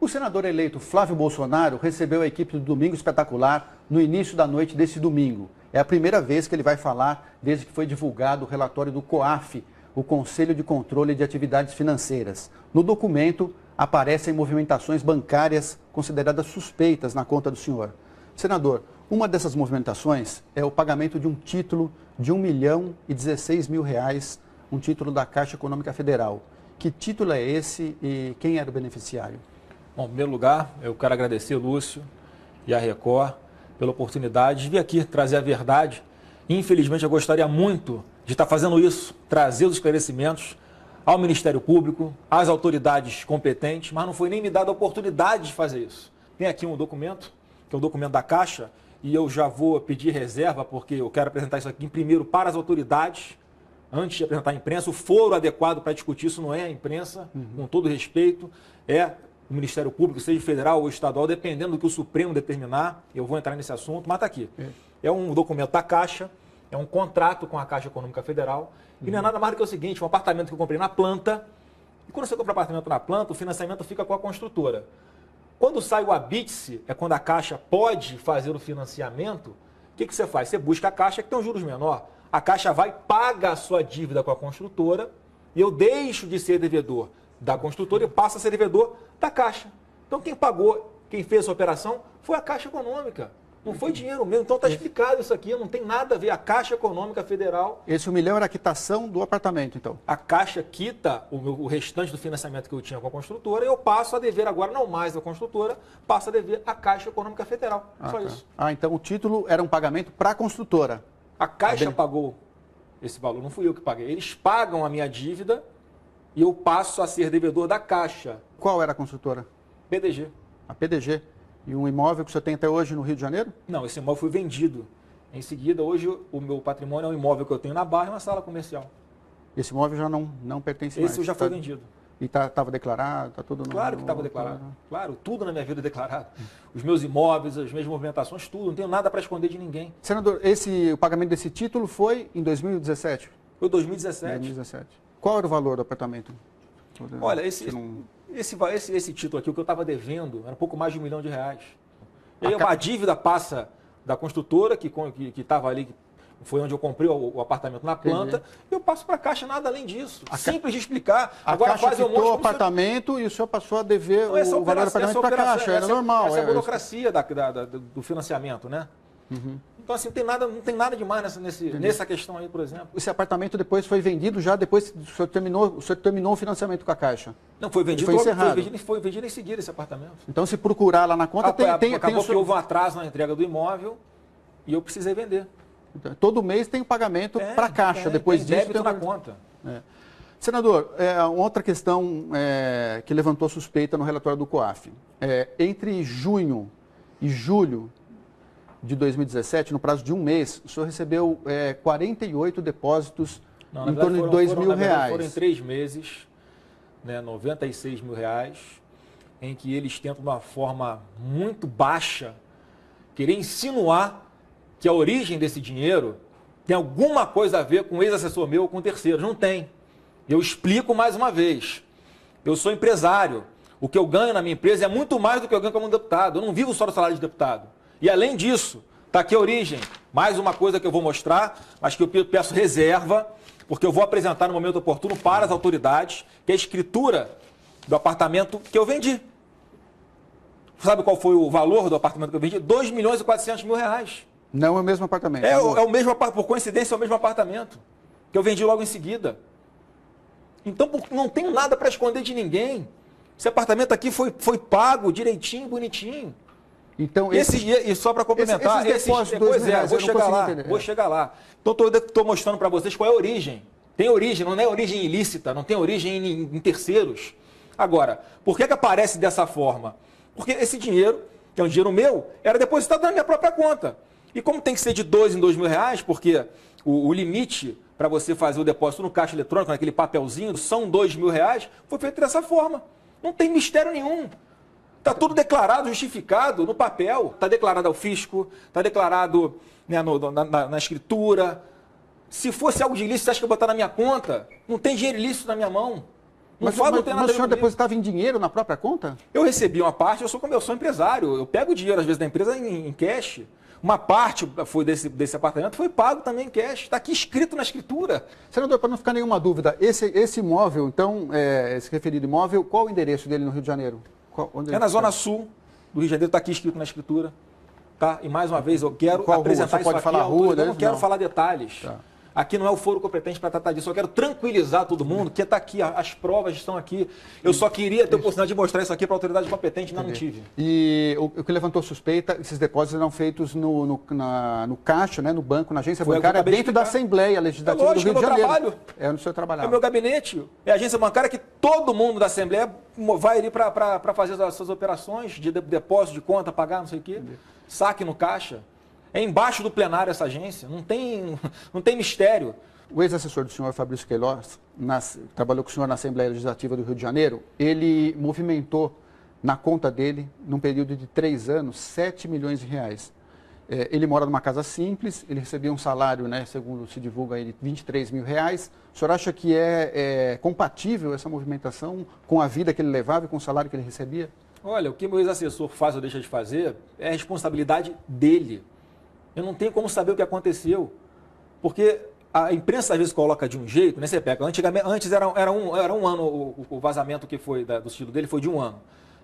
senador eleito Flávio Bolsonaro recebeu a equipe do Domingo Espetacular no início da noite desse domingo. É a primeira vez que ele vai falar desde que foi divulgado o relatório do COAF, o Conselho de Controle de Atividades Financeiras. No documento aparecem movimentações bancárias consideradas suspeitas na conta do senhor. Senador, uma dessas movimentações é o pagamento de um título de R$1.016.000, um título da Caixa Econômica Federal. Que título é esse e quem era o beneficiário? Bom, em primeiro lugar, eu quero agradecer, Lúcio, e a Record pela oportunidade de vir aqui trazer a verdade. Infelizmente, eu gostaria muito de estar fazendo isso, trazer os esclarecimentos ao Ministério Público, às autoridades competentes, mas não foi nem me dada a oportunidade de fazer isso. Tem aqui um documento, que é um documento da Caixa, e eu já vou pedir reserva, porque eu quero apresentar isso aqui primeiro para as autoridades, antes de apresentar à imprensa. O foro adequado para discutir isso não é a imprensa, com todo respeito, é o Ministério Público, seja federal ou estadual, dependendo do que o Supremo determinar. Eu vou entrar nesse assunto, mas está aqui. É um documento da Caixa, é um contrato com a Caixa Econômica Federal, e não é nada mais do que o seguinte: um apartamento que eu comprei na planta, e quando você compra apartamento na planta, o financiamento fica com a construtora. Quando sai o habite-se, é quando a Caixa pode fazer o financiamento. O que você faz? Você busca a Caixa, que tem um juros menor. A Caixa vai, paga a sua dívida com a construtora, e eu deixo de ser devedor da construtora e passo a ser devedor da Caixa. Então quem pagou, quem fez essa operação, foi a Caixa Econômica. Não foi dinheiro meu. Então está explicado isso aqui, não tem nada a ver. A Caixa Econômica Federal... Esse R$1 milhão era a quitação do apartamento, então? A Caixa quita o restante do financiamento que eu tinha com a construtora e eu passo a dever agora, não mais a construtora, passo a dever a Caixa Econômica Federal. Só isso. Então o título era um pagamento para a construtora? A Caixa pagou esse valor, não fui eu que paguei. Eles pagam a minha dívida e eu passo a ser devedor da Caixa. Qual era a construtora? PDG. A PDG. E um imóvel que você tem até hoje no Rio de Janeiro? Não, esse imóvel foi vendido. Em seguida, hoje o meu patrimônio é um imóvel que eu tenho na Barra e uma sala comercial. Esse imóvel já não pertence mais? Esse já foi vendido. E estava declarado? Tá tudo claro que estava declarado. Claro, tudo na minha vida é declarado. Os meus imóveis, as minhas movimentações, tudo. Não tenho nada para esconder de ninguém. Senador, o pagamento desse título foi em 2017? Foi 2017. 2017. Qual era o valor do apartamento? Olha, esse título aqui, o que eu estava devendo, era um pouco mais de R$1 milhão. E aí a dívida passa da construtora, que estava ali, que foi onde eu comprei o apartamento na planta, e eu passo para a Caixa, nada além disso. Simples de explicar. Agora Caixa quitou o apartamento e o senhor passou a dever o valor do apartamento para a Caixa. Era normal. Essa é a burocracia do financiamento, né? Então, assim, não tem nada demais nessa questão aí, por exemplo. Esse apartamento depois foi vendido já depois que o senhor terminou o financiamento com a Caixa? Não, foi vendido. Foi encerrado. Foi vendido em seguida esse apartamento. Então, se procurar lá na conta, acabou que houve um atraso na entrega do imóvel e eu precisei vender. Então, todo mês tem o pagamento para a Caixa. Depois disso, débito na conta. Senador, outra questão que levantou suspeita no relatório do COAF. Entre junho e julho de 2017, no prazo de um mês, o senhor recebeu 48 depósitos em torno de R$2 mil. Foram em 3 meses, né, R$96 mil, em que eles tentam, de uma forma muito baixa, querer insinuar que a origem desse dinheiro tem alguma coisa a ver com um ex-assessor meu ou com terceiros. Não tem. Eu explico mais uma vez. Eu sou empresário. O que eu ganho na minha empresa é muito mais do que eu ganho como deputado. Eu não vivo só do salário de deputado. E além disso, está aqui a origem. Mais uma coisa que eu vou mostrar, mas que eu peço reserva, porque eu vou apresentar no momento oportuno para as autoridades, que é a escritura do apartamento que eu vendi. Sabe qual foi o valor do apartamento que eu vendi? R$2.400.000. Não é o mesmo apartamento. É o mesmo, por coincidência, é o mesmo apartamento que eu vendi logo em seguida. Então, não tenho nada para esconder de ninguém. Esse apartamento aqui foi pago direitinho, bonitinho. Então, e só para complementar, vou chegar lá. Então, estou mostrando para vocês qual é a origem. Tem origem, não é origem ilícita, não tem origem em terceiros. Agora, por que aparece dessa forma? Porque esse dinheiro, que é um dinheiro meu, era depositado na minha própria conta. E como tem que ser de R$2 em R$2 mil, porque o limite para você fazer o depósito no caixa eletrônico, naquele papelzinho, são R$2 mil, foi feito dessa forma. Não tem mistério nenhum. Está tudo declarado, justificado no papel. Está declarado ao fisco, está declarado, né, na escritura. Se fosse algo de ilícito, você acha que eu vou botar na minha conta? Não tem dinheiro ilícito na minha mão. Mas o senhor depositava em dinheiro na própria conta? Eu recebi uma parte, como eu sou empresário, eu pego o dinheiro, às vezes, da empresa em cash. Uma parte foi desse apartamento foi pago também em cash. Está aqui escrito na escritura. Senador, para não ficar nenhuma dúvida, esse imóvel, então, esse referido imóvel, qual o endereço dele no Rio de Janeiro? Na Zona Sul do Rio de Janeiro, está aqui escrito na escritura. Tá? E mais uma vez, eu quero apresentar isso aqui. Falar rua, eu não quero falar detalhes. Tá. Aqui não é o foro competente para tratar disso. Eu quero tranquilizar todo mundo que está aqui, as provas estão aqui. Eu só queria ter a oportunidade de mostrar isso aqui para a autoridade competente, mas não tive. E o que levantou suspeita, esses depósitos eram feitos no caixa, né, no banco, na agência bancária, dentro da Assembleia Legislativa do Rio de Janeiro. Trabalho. É no seu trabalho. É o meu gabinete. É a agência bancária que todo mundo da Assembleia vai ali para fazer as suas operações de depósito, de conta, pagar, não sei o quê. Saque no caixa. É embaixo do plenário essa agência, não tem mistério. O ex-assessor do senhor, Fabrício Queiroz, trabalhou com o senhor na Assembleia Legislativa do Rio de Janeiro, ele movimentou na conta dele, num período de 3 anos, 7 milhões de reais. Ele mora numa casa simples, ele recebia um salário, né, segundo se divulga aí, de 23 mil reais. O senhor acha que é compatível essa movimentação com a vida que ele levava e com o salário que ele recebia? Olha, o que meu ex-assessor faz ou deixa de fazer é a responsabilidade dele. Eu não tenho como saber o que aconteceu, porque a imprensa às vezes coloca de um jeito, né? Você pega, antes era um ano, o vazamento que foi do sigilo dele foi de 1 ano.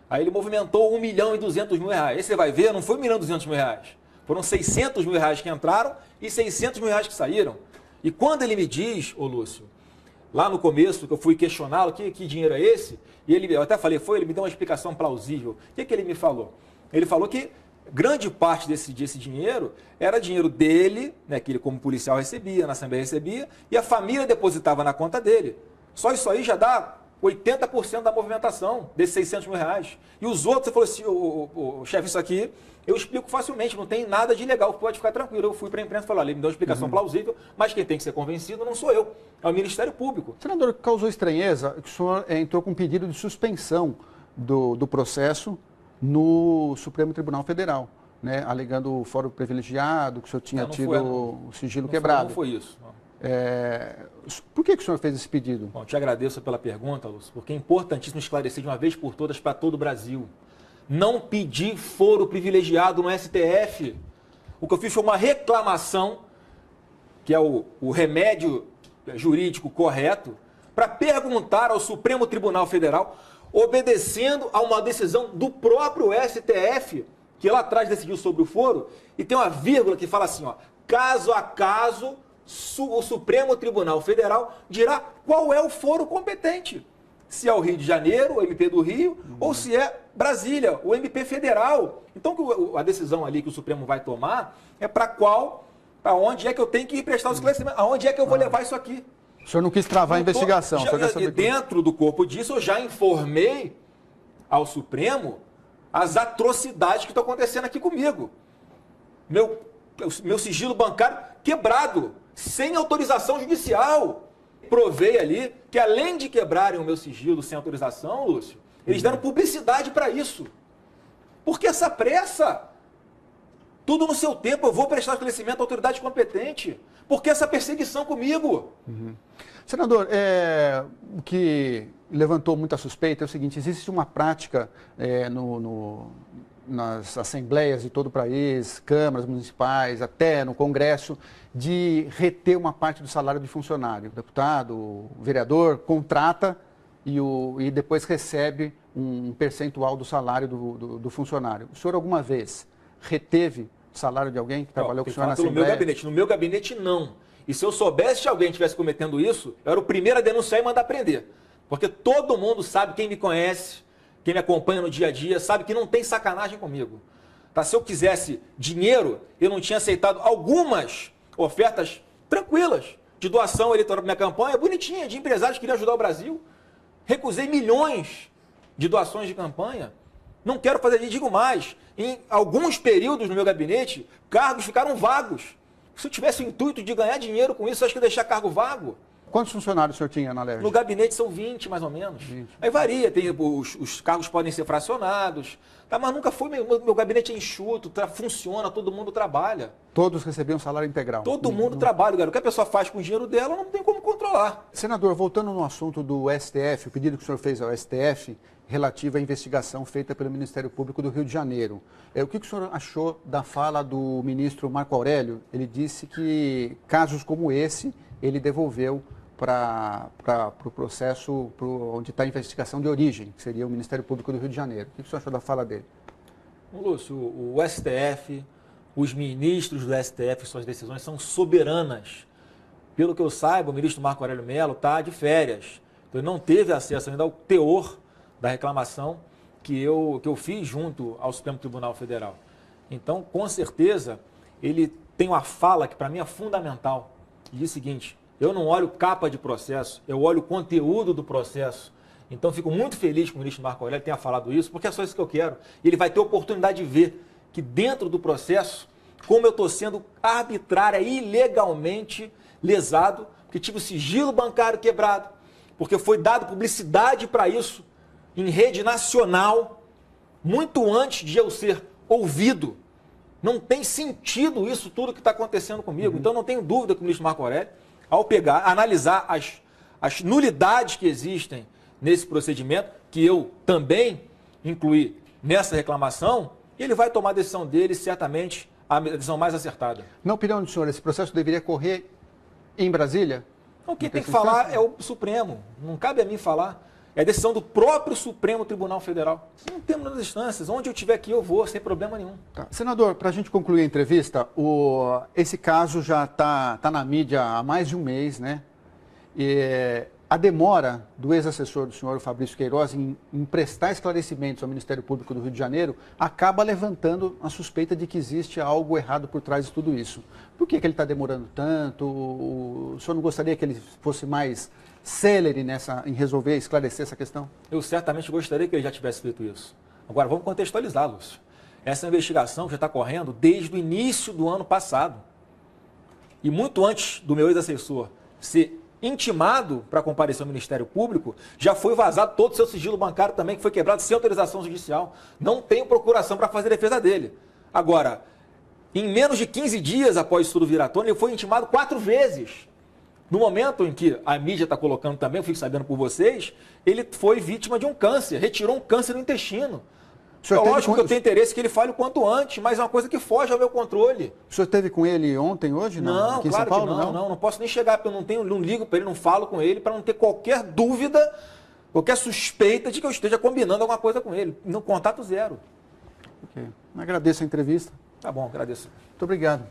Aí ele movimentou 1.200.000 reais. Aí você vai ver, não foi 1.200.000 reais. Foram 600 mil reais que entraram e 600 mil reais que saíram. E quando ele me diz, ô Lúcio, lá no começo que eu fui questioná-lo, que dinheiro é esse? E eu até falei, ele me deu uma explicação plausível. O que ele me falou? Ele falou que grande parte desse dinheiro era dinheiro dele, né, que ele como policial recebia, na Assembleia recebia, e a família depositava na conta dele. Só isso aí já dá 80% da movimentação desses 600 mil reais. E os outros, você falou assim, chefe, isso aqui eu explico facilmente, não tem nada de ilegal, pode ficar tranquilo. Eu fui para a imprensa e falei, ele me deu uma explicação plausível, mas quem tem que ser convencido não sou eu, é o Ministério Público. Senador, causou estranheza que o senhor entrou com um pedido de suspensão do processo no Supremo Tribunal Federal, né, alegando o fórum privilegiado, que o senhor tinha tido o sigilo quebrado. Não foi isso. Por que o senhor fez esse pedido? Bom, te agradeço pela pergunta, Lúcio, porque é importantíssimo esclarecer de uma vez por todas para todo o Brasil. Não pedi foro privilegiado no STF. O que eu fiz foi uma reclamação, que é o remédio jurídico correto, para perguntar ao Supremo Tribunal Federal, obedecendo a uma decisão do próprio STF, que lá atrás decidiu sobre o foro, e tem uma vírgula que fala assim, ó, caso a caso, o Supremo Tribunal Federal dirá qual é o foro competente. Se é o Rio de Janeiro, o MP do Rio, ou se é Brasília, o MP federal. Então, a decisão ali que o Supremo vai tomar é para onde é que eu tenho que prestar o esclarecimento, aonde é que eu vou levar isso aqui. O senhor não quis travar a investigação. Dentro do corpo disso, eu já informei ao Supremo as atrocidades que estão acontecendo aqui comigo. Meu sigilo bancário quebrado, sem autorização judicial. Provei ali que, além de quebrarem o meu sigilo sem autorização, Lúcio, eles deram publicidade para isso. Por que essa pressa? Tudo no seu tempo, eu vou prestar esclarecimento à autoridade competente. Por que essa perseguição comigo? Senador, o que levantou muita suspeita é o seguinte, existe uma prática nas assembleias de todo o país, câmaras municipais, até no Congresso, de reter uma parte do salário de funcionário. O deputado, o vereador, contrata e depois recebe um percentual do salário do funcionário. O senhor alguma vez reteve o salário de alguém que trabalhou com o senhor na Assembleia? No meu gabinete, não. E se eu soubesse que alguém estivesse cometendo isso, eu era o primeiro a denunciar e mandar prender. Porque todo mundo sabe, quem me conhece, quem me acompanha no dia a dia, sabe que não tem sacanagem comigo. Tá? Se eu quisesse dinheiro, eu não tinha aceitado algumas ofertas tranquilas de doação eleitoral para minha campanha, bonitinha, de empresários que queriam ajudar o Brasil. Recusei milhões de doações de campanha. Não quero fazer isso, digo mais. Em alguns períodos no meu gabinete, cargos ficaram vagos. Se eu tivesse o intuito de ganhar dinheiro com isso, eu acho que ia deixar cargo vago. Quantos funcionários o senhor tinha na LERJ? No gabinete são 20, mais ou menos. 20. Aí varia, os cargos podem ser fracionados, tá? Mas nunca foi, meu gabinete é enxuto, funciona, todo mundo trabalha. Todos recebiam salário integral? Todo mundo trabalha, cara. O que a pessoa faz com o dinheiro dela, não tem como controlar. Senador, voltando no assunto do STF, o pedido que o senhor fez ao STF relativo à investigação feita pelo Ministério Público do Rio de Janeiro. O que o senhor achou da fala do ministro Marco Aurélio? Ele disse que casos como esse ele devolveu para o processo onde está a investigação de origem, que seria o Ministério Público do Rio de Janeiro. O que o senhor achou da fala dele? Lúcio, o STF, os ministros do STF, suas decisões são soberanas. Pelo que eu saiba, o ministro Marco Aurélio Mello está de férias. Então, ele não teve acesso ainda ao teor da reclamação que eu fiz junto ao Supremo Tribunal Federal. Então, com certeza, ele tem uma fala que para mim é fundamental. E diz o seguinte: eu não olho capa de processo, eu olho o conteúdo do processo. Então, fico muito feliz que o ministro Marco Aurélio tenha falado isso, porque é só isso que eu quero. Ele vai ter oportunidade de ver que dentro do processo, como eu estou sendo arbitrária e ilegalmente lesado, porque tive o sigilo bancário quebrado, porque foi dado publicidade para isso em rede nacional, muito antes de eu ser ouvido. Não tem sentido isso tudo que está acontecendo comigo. Então, não tenho dúvida que o ministro Marco Aurélio, ao pegar, analisar as nulidades que existem nesse procedimento, que eu também incluí nessa reclamação, ele vai tomar a decisão dele, certamente a decisão mais acertada. Na opinião do senhor, esse processo deveria correr em Brasília? Não, quem tem que falar é o Supremo. Não cabe a mim falar. É a decisão do próprio Supremo Tribunal Federal. Não temos nas instâncias. Onde eu estiver aqui, eu vou, sem problema nenhum. Tá. Senador, para a gente concluir a entrevista, esse caso já está na mídia há mais de um mês, né? E a demora do ex-assessor do senhor, Fabrício Queiroz, em prestar esclarecimentos ao Ministério Público do Rio de Janeiro, acaba levantando a suspeita de que existe algo errado por trás de tudo isso. Por que ele está demorando tanto? O senhor não gostaria que ele fosse mais célere em resolver, esclarecer essa questão? Eu certamente gostaria que ele já tivesse feito isso. Agora, vamos contextualizar, Lúcio. Essa investigação já está correndo desde o início do ano passado. E muito antes do meu ex-assessor ser intimado para comparecer ao Ministério Público, já foi vazado todo o seu sigilo bancário também, que foi quebrado sem autorização judicial. Não tenho procuração para fazer defesa dele. Agora, em menos de 15 dias após isso tudo vir à tona, ele foi intimado 4 vezes. No momento em que a mídia está colocando também, eu fico sabendo por vocês, ele foi vítima de um câncer, retirou um câncer no intestino. É lógico que eu tenho interesse que ele fale o quanto antes, mas é uma coisa que foge ao meu controle. O senhor esteve com ele ontem, hoje? Não, aqui claro em São Paulo, que não posso nem chegar, porque eu não ligo para ele, não falo com ele, para não ter qualquer dúvida, qualquer suspeita de que eu esteja combinando alguma coisa com ele. No contato zero. Ok. Agradeço a entrevista. Tá bom, agradeço. Muito obrigado.